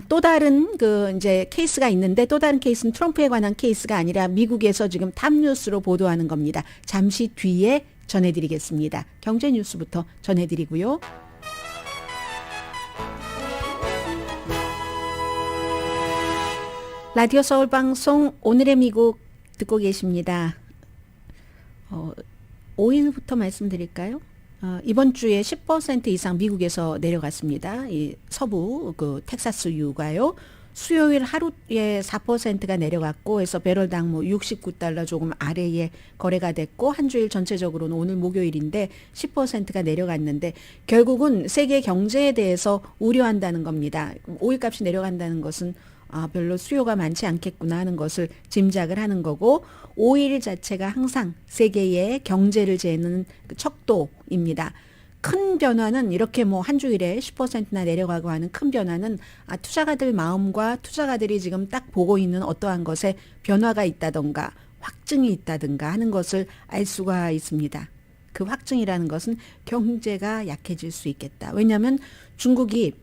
또 다른 이제 케이스가 있는데 또 다른 케이스는 트럼프에 관한 케이스가 아니라 미국에서 지금 탑뉴스로 보도하는 겁니다. 잠시 뒤에 전해드리겠습니다. 경제 뉴스부터 전해드리고요. 라디오 서울 방송 오늘의 미국 듣고 계십니다. 5일부터 말씀드릴까요? 이번 주에 10% 이상 미국에서 내려갔습니다. 이 서부 그 텍사스유가요. 수요일 하루에 4%가 내려갔고 해서 배럴당 뭐 $69 조금 아래에 거래가 됐고 한 주일 전체적으로는 오늘 목요일인데 10%가 내려갔는데 결국은 세계 경제에 대해서 우려한다는 겁니다. 오일값이 내려간다는 것은 별로 수요가 많지 않겠구나 하는 것을 짐작을 하는 거고 오일 자체가 항상 세계의 경제를 재는 그 척도입니다. 큰 변화는 이렇게 뭐 한 주일에 10%나 내려가고 하는 큰 변화는 투자가들 마음과 투자가들이 지금 딱 보고 있는 어떠한 것에 변화가 있다던가 확증이 있다든가 하는 것을 알 수가 있습니다. 그 확증이라는 것은 경제가 약해질 수 있겠다. 왜냐하면 중국이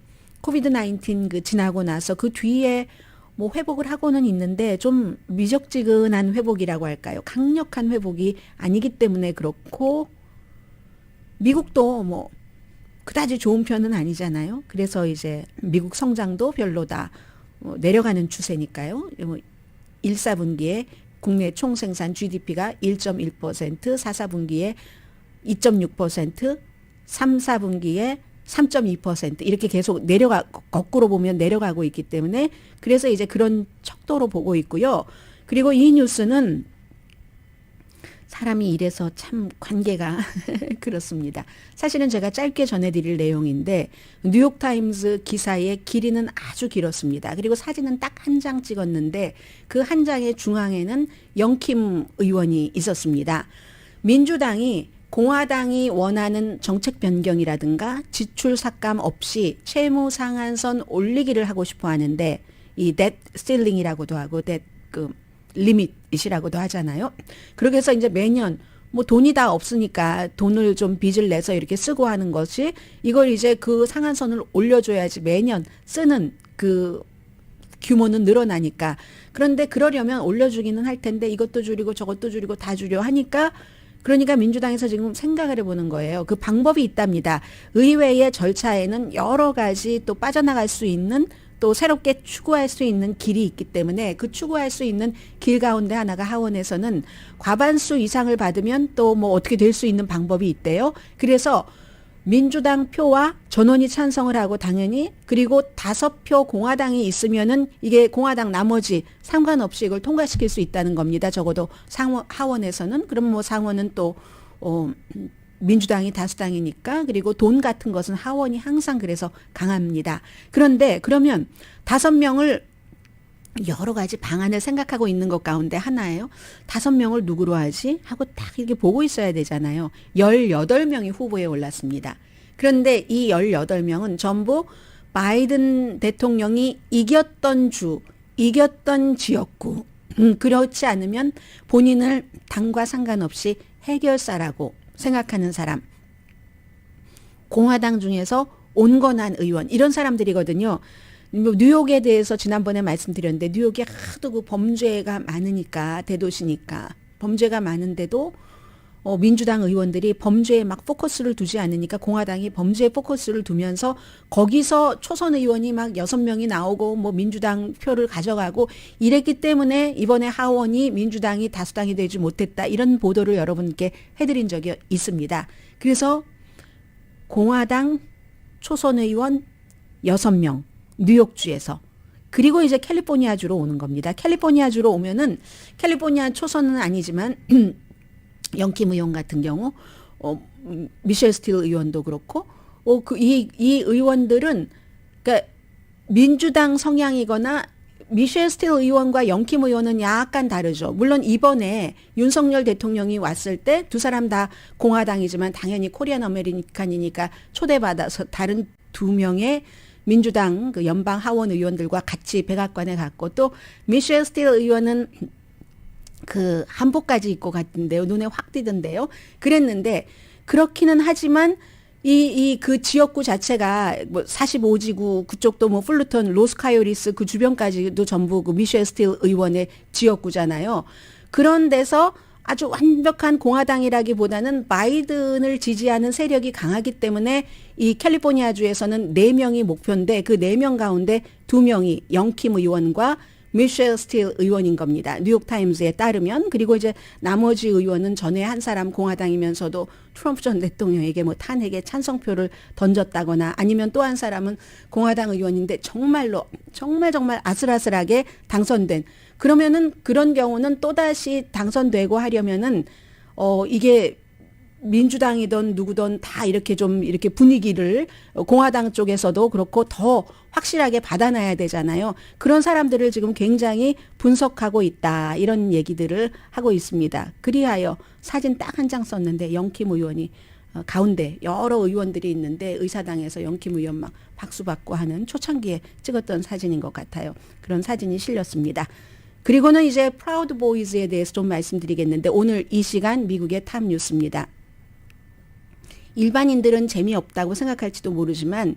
코비드-19 그 지나고 나서 그 뒤에 뭐 회복을 하고는 있는데 좀 미적지근한 회복이라고 할까요? 강력한 회복이 아니기 때문에 그렇고 미국도 뭐 그다지 좋은 편은 아니잖아요. 그래서 이제 미국 성장도 별로다. 내려가는 추세니까요. 1, 4분기에 국내 총생산 GDP가 1.1%, 4, 4분기에 2.6%, 3, 4분기에 3.2% 이렇게 계속 거꾸로 보면 내려가고 있기 때문에 그래서 이제 그런 척도로 보고 있고요. 그리고 이 뉴스는 사람이 이래서 참 관계가 그렇습니다. 사실은 제가 짧게 전해드릴 내용인데 뉴욕타임스 기사의 길이는 아주 길었습니다. 그리고 사진은 딱 한 장 찍었는데 그 한 장의 중앙에는 영킴 의원이 있었습니다. 민주당이 공화당이 원하는 정책 변경이라든가 지출 삭감 없이 채무 상한선 올리기를 하고 싶어 하는데 이 debt ceiling이라고도 하고 debt 리밋이라고도 하잖아요. 그렇게 해서 이제 매년 뭐 돈이 다 없으니까 돈을 좀 빚을 내서 이렇게 쓰고 하는 것이 이걸 이제 그 상한선을 올려줘야지 매년 쓰는 그 규모는 늘어나니까. 그런데 그러려면 올려주기는 할 텐데 이것도 줄이고 저것도 줄이고 다 줄여 하니까 그러니까 민주당에서 지금 생각을 해보는 거예요. 그 방법이 있답니다. 의회의 절차에는 여러 가지 또 빠져나갈 수 있는 또 새롭게 추구할 수 있는 길이 있기 때문에 그 추구할 수 있는 길 가운데 하나가 하원에서는 과반수 이상을 받으면 또 뭐 어떻게 될 수 있는 방법이 있대요. 그래서 민주당 표와 전원이 찬성을 하고 당연히 그리고 5표 공화당이 있으면은 이게 공화당 나머지 상관없이 이걸 통과시킬 수 있다는 겁니다. 적어도 하원에서는. 그럼 뭐 상원은 또 민주당이 다수당이니까 그리고 돈 같은 것은 하원이 항상 그래서 강합니다. 그런데 그러면 5명을 여러 가지 방안을 생각하고 있는 것 가운데 하나예요. 5명을 누구로 하지? 하고 딱 이렇게 보고 있어야 되잖아요. 18명이 후보에 올랐습니다. 그런데 이 18명은 전부 바이든 대통령이 이겼던 주, 이겼던 지역구, 그렇지 않으면 본인을 당과 상관없이 해결사라고 생각하는 사람, 공화당 중에서 온건한 의원 이런 사람들이거든요. 뉴욕에 대해서 지난번에 말씀드렸는데 뉴욕이 하도 그 범죄가 많으니까 대도시니까 범죄가 많은데도 민주당 의원들이 범죄에 막 포커스를 두지 않으니까 공화당이 범죄에 포커스를 두면서 거기서 초선 의원이 막 6명이 나오고 뭐 민주당 표를 가져가고 이랬기 때문에 이번에 하원이 민주당이 다수당이 되지 못했다. 이런 보도를 여러분께 해드린 적이 있습니다. 그래서 공화당 초선 의원 6명 뉴욕주에서 그리고 이제 캘리포니아주로 오는 겁니다. 캘리포니아주로 오면은 캘리포니아 초선은 아니지만 영킴 의원 같은 경우, 미셸 스틸 의원도 그렇고, 이 의원들은, 그러니까 민주당 성향이거나 미셸 스틸 의원과 영킴 의원은 약간 다르죠. 물론 이번에 윤석열 대통령이 왔을 때 두 사람 다 공화당이지만 당연히 코리안 아메리칸이니까 초대받아서 다른 2명의 민주당 그 연방 하원 의원들과 같이 백악관에 갔고 또 미셸 스틸 의원은 그 한복까지 입고 갔던데요. 눈에 확 띄던데요. 그랬는데 그렇기는 하지만 그 지역구 자체가 뭐 45지구 그쪽도 뭐 풀루턴, 로스카이오리스 그 주변까지도 전부 그 미셸 스틸 의원의 지역구잖아요. 그런 데서 아주 완벽한 공화당이라기보다는 바이든을 지지하는 세력이 강하기 때문에 이 캘리포니아주에서는 4명이 목표인데 그 4명 가운데 2명이 영킴 의원과 미셸 스틸 의원인 겁니다. 뉴욕타임즈에 따르면. 그리고 이제 나머지 의원은 전에 한 사람 공화당이면서도 트럼프 전 대통령에게 뭐 탄핵에 찬성표를 던졌다거나 아니면 또 한 사람은 공화당 의원인데 정말 아슬아슬하게 당선된. 그러면은 그런 경우는 또다시 당선되고 하려면은 이게 민주당이든 누구든 다 이렇게 좀 이렇게 분위기를 공화당 쪽에서도 그렇고 더 확실하게 받아놔야 되잖아요. 그런 사람들을 지금 굉장히 분석하고 있다. 이런 얘기들을 하고 있습니다. 그리하여 사진 딱 한 장 썼는데 영킴 의원이 가운데 여러 의원들이 있는데 의사당에서 영킴 의원 막 박수 받고 하는 초창기에 찍었던 사진인 것 같아요. 그런 사진이 실렸습니다. 그리고는 이제 프라우드 보이즈에 대해서 좀 말씀드리겠는데 오늘 이 시간 미국의 탑 뉴스입니다. 일반인들은 재미없다고 생각할지도 모르지만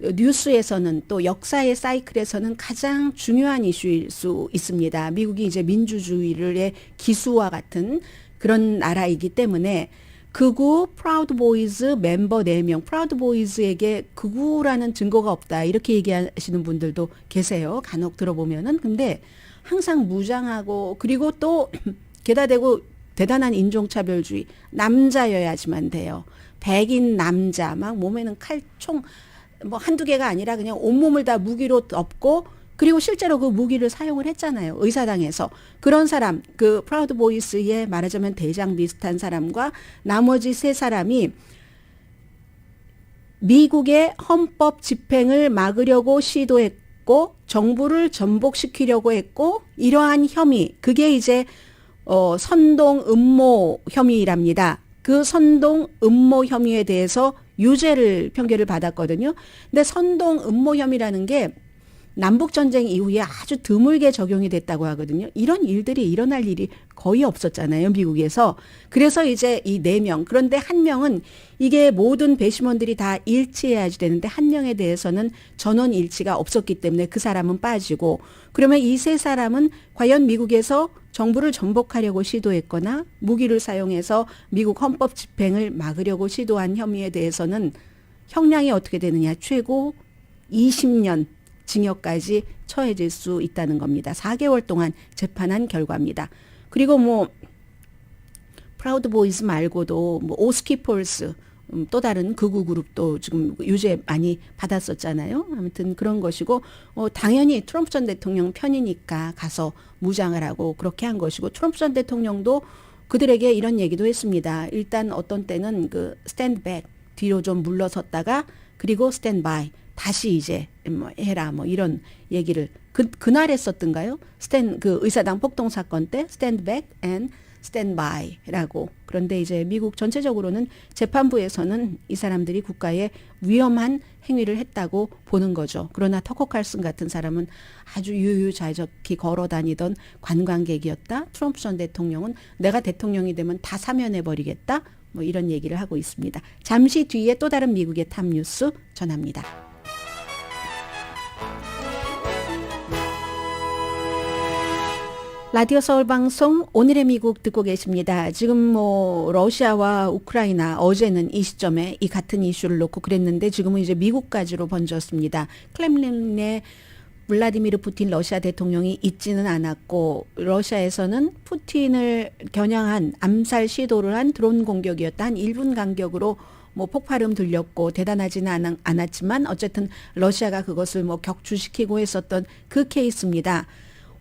뉴스에서는 또 역사의 사이클에서는 가장 중요한 이슈일 수 있습니다. 미국이 이제 민주주의의 기수와 같은 그런 나라이기 때문에 극우 프라우드 보이즈 멤버 4명, 프라우드 보이즈에게 극우라는 증거가 없다 이렇게 얘기하시는 분들도 계세요. 간혹 들어보면은. 근데 항상 무장하고 그리고 또 게다 대고 대단한 인종차별주의, 남자여야지만 돼요. 백인 남자, 막 몸에는 칼, 총, 뭐 한두 개가 아니라 그냥 온몸을 다 무기로 덮고, 그리고 실제로 그 무기를 사용을 했잖아요. 의사당에서. 그런 사람, 그 프라우드 보이스의 말하자면 대장 비슷한 사람과 나머지 3사람이 미국의 헌법 집행을 막으려고 시도했고, 정부를 전복시키려고 했고, 이러한 혐의, 그게 이제 선동 음모 혐의랍니다. 그 선동 음모 혐의에 대해서 유죄를 판결을 받았거든요. 근데 선동 음모 혐의라는 게 남북전쟁 이후에 아주 드물게 적용이 됐다고 하거든요. 이런 일들이 일어날 일이 거의 없었잖아요. 미국에서. 그래서 이제 이 4명. 그런데 한 명은 이게 모든 배심원들이 다 일치해야지 되는데 한 명에 대해서는 전원 일치가 없었기 때문에 그 사람은 빠지고 그러면 이 3사람은 과연 미국에서 정부를 전복하려고 시도했거나 무기를 사용해서 미국 헌법 집행을 막으려고 시도한 혐의에 대해서는 형량이 어떻게 되느냐. 최고 20년 징역까지 처해질 수 있다는 겁니다. 4개월 동안 재판한 결과입니다. 그리고 뭐 프라우드 보이즈 말고도 뭐 오스키폴스 또 다른 극우 그룹도 지금 유죄 많이 받았었잖아요. 아무튼 그런 것이고 당연히 트럼프 전 대통령 편이니까 가서 무장을 하고 그렇게 한 것이고 트럼프 전 대통령도 그들에게 이런 얘기도 했습니다. 일단 어떤 때는 그 스탠드 백 뒤로 좀 물러섰다가 그리고 스탠드 바이 다시 이제 뭐 해라 뭐 이런 얘기를 그날 했었던가요? 그 의사당 폭동 사건 때 스탠드 백 앤 스탠드 바이라고. 그런데 이제 미국 전체적으로는 재판부에서는 이 사람들이 국가에 위험한 행위를 했다고 보는 거죠. 그러나 터커 칼슨 같은 사람은 아주 유유자적히 걸어 다니던 관광객이었다. 트럼프 전 대통령은 내가 대통령이 되면 다 사면해 버리겠다. 뭐 이런 얘기를 하고 있습니다. 잠시 뒤에 또 다른 미국의 탑 뉴스 전합니다. 라디오 서울 방송 오늘의 미국 듣고 계십니다. 지금 뭐 러시아와 우크라이나 어제는 이 시점에 이 같은 이슈를 놓고 그랬는데 지금은 이제 미국까지로 번졌습니다. 클렘린의 블라디미르 푸틴 러시아 대통령이 있지는 않았고 러시아에서는 푸틴을 겨냥한 암살 시도를 한 드론 공격이었다. 한 1분 간격으로 뭐 폭발음 들렸고 대단하지는 않았지만 어쨌든 러시아가 그것을 뭐 격추시키고 했었던 그 케이스입니다.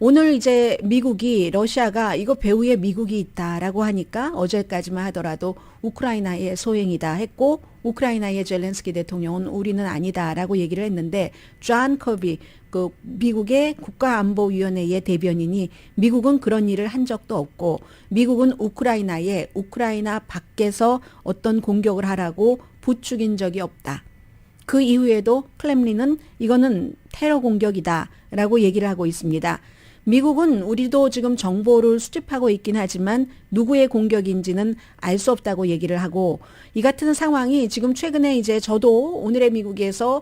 오늘 이제 미국이 러시아가 이거 배후에 미국이 있다라고 하니까 어제까지만 하더라도 우크라이나의 소행이다 했고 우크라이나의 젤렌스키 대통령은 우리는 아니다라고 얘기를 했는데 존 커비 그 미국의 국가안보위원회의 대변인이 미국은 그런 일을 한 적도 없고 미국은 우크라이나 밖에서 어떤 공격을 하라고 부추긴 적이 없다. 그 이후에도 클렘린은 이거는 테러 공격이다라고 얘기를 하고 있습니다. 미국은 우리도 지금 정보를 수집하고 있긴 하지만 누구의 공격인지는 알 수 없다고 얘기를 하고 이 같은 상황이 지금 최근에 이제 저도 오늘의 미국에서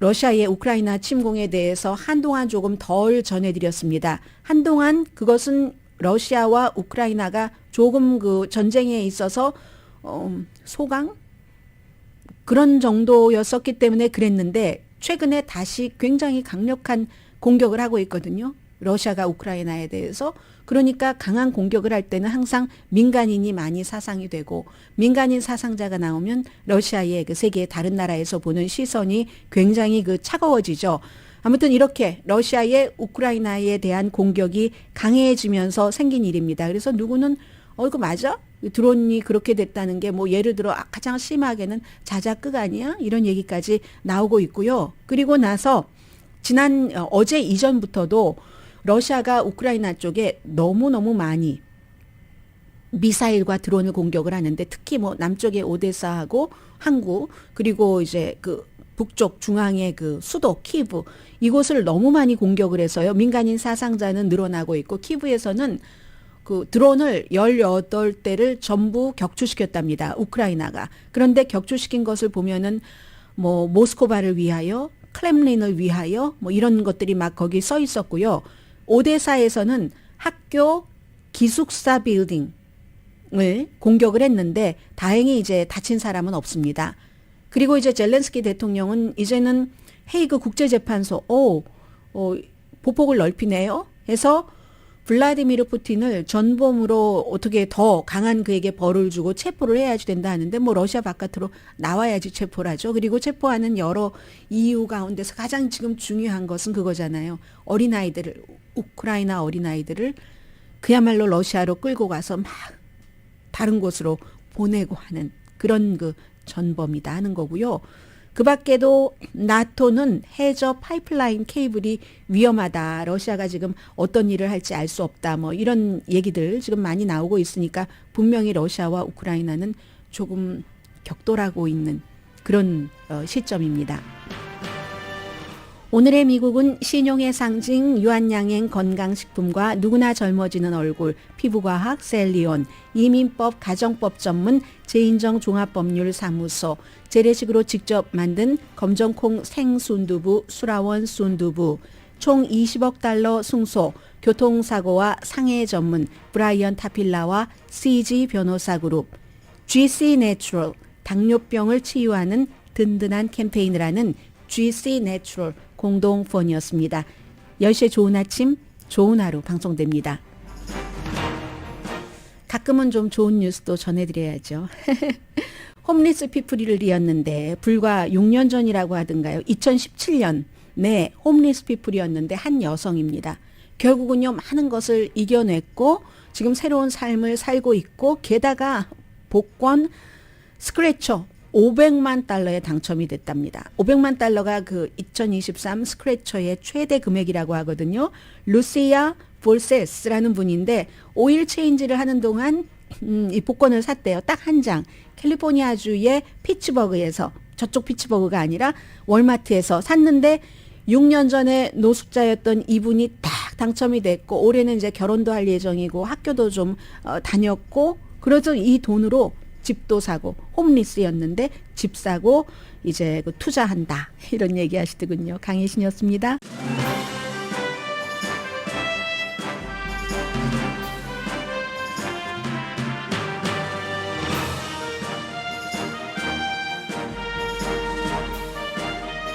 러시아의 우크라이나 침공에 대해서 한동안 조금 덜 전해드렸습니다. 한동안 그것은 러시아와 우크라이나가 조금 그 전쟁에 있어서 소강? 그런 정도였었기 때문에 그랬는데 최근에 다시 굉장히 강력한 공격을 하고 있거든요. 러시아가 우크라이나에 대해서. 그러니까 강한 공격을 할 때는 항상 민간인이 많이 사상이 되고 민간인 사상자가 나오면 러시아의 그 세계의 다른 나라에서 보는 시선이 굉장히 그 차가워지죠. 아무튼 이렇게 러시아의 우크라이나에 대한 공격이 강해지면서 생긴 일입니다. 그래서 누구는 이거 맞아? 드론이 그렇게 됐다는 게 뭐 예를 들어 가장 심하게는 자작극 아니야? 이런 얘기까지 나오고 있고요. 그리고 나서 어제 이전부터도 러시아가 우크라이나 쪽에 너무너무 많이 미사일과 드론을 공격을 하는데 특히 뭐 남쪽의 오데사하고 항구 그리고 이제 그 북쪽 중앙의 그 수도 키브 이곳을 너무 많이 공격을 해서요. 민간인 사상자는 늘어나고 있고 키브에서는 그 드론을 18대를 전부 격추시켰답니다. 우크라이나가. 그런데 격추시킨 것을 보면은 뭐 모스크바를 위하여 클렘린을 위하여 뭐 이런 것들이 막 거기 써 있었고요. 오데사에서는 학교 기숙사 빌딩을 공격을 했는데 다행히 이제 다친 사람은 없습니다. 그리고 이제 젤렌스키 대통령은 이제는 헤이그 국제재판소 보폭을 넓히네요. 해서 블라디미르 푸틴을 전범으로 어떻게 더 강한 그에게 벌을 주고 체포를 해야지 된다 하는데 뭐 러시아 바깥으로 나와야지 체포를 하죠. 그리고 체포하는 여러 이유 가운데서 가장 지금 중요한 것은 그거잖아요. 어린아이들을 우크라이나 어린아이들을 그야말로 러시아로 끌고 가서 막 다른 곳으로 보내고 하는 그런 그 전범이다 하는 거고요. 그 밖에도 나토는 해저 파이프라인 케이블이 위험하다. 러시아가 지금 어떤 일을 할지 알 수 없다. 뭐 이런 얘기들 지금 많이 나오고 있으니까 분명히 러시아와 우크라이나는 조금 격돌하고 있는 그런 시점입니다. 오늘의 미국은 신용의 상징 유한양행 건강식품과 누구나 젊어지는 얼굴, 피부과학 셀리온, 이민법 가정법 전문 제인정 종합법률사무소, 재래식으로 직접 만든 검정콩 생순두부 수라원 순두부, 총 20억 달러 승소, 교통사고와 상해 전문 브라이언 타필라와 CG 변호사그룹, GC 내추럴, 당뇨병을 치유하는 든든한 캠페인을 하는 GC 내추럴 공동폰이었습니다. 10시에 좋은 아침, 좋은 하루 방송됩니다. 가끔은 좀 좋은 뉴스도 전해드려야죠. 홈리스 피플이었는데 불과 6년 전이라고 하던가요. 2017년 네 홈리스 피플이었는데 한 여성입니다. 결국은요 많은 것을 이겨냈고 지금 새로운 삶을 살고 있고 게다가 복권 스크래처 500만 달러에 당첨이 됐답니다. 500만 달러가 그 2023 스크래처의 최대 금액이라고 하거든요. 루시아 볼세스라는 분인데 오일 체인지를 하는 동안 이 복권을 샀대요. 딱 한 장. 캘리포니아주의 피츠버그에서 저쪽 피츠버그가 아니라 월마트에서 샀는데 6년 전에 노숙자였던 이분이 딱 당첨이 됐고 올해는 이제 결혼도 할 예정이고 학교도 좀 다녔고 그래서 이 돈으로 집도 사고 홈리스였는데 집 사고 이제 그 투자한다 이런 얘기 하시더군요. 강혜신이었습니다.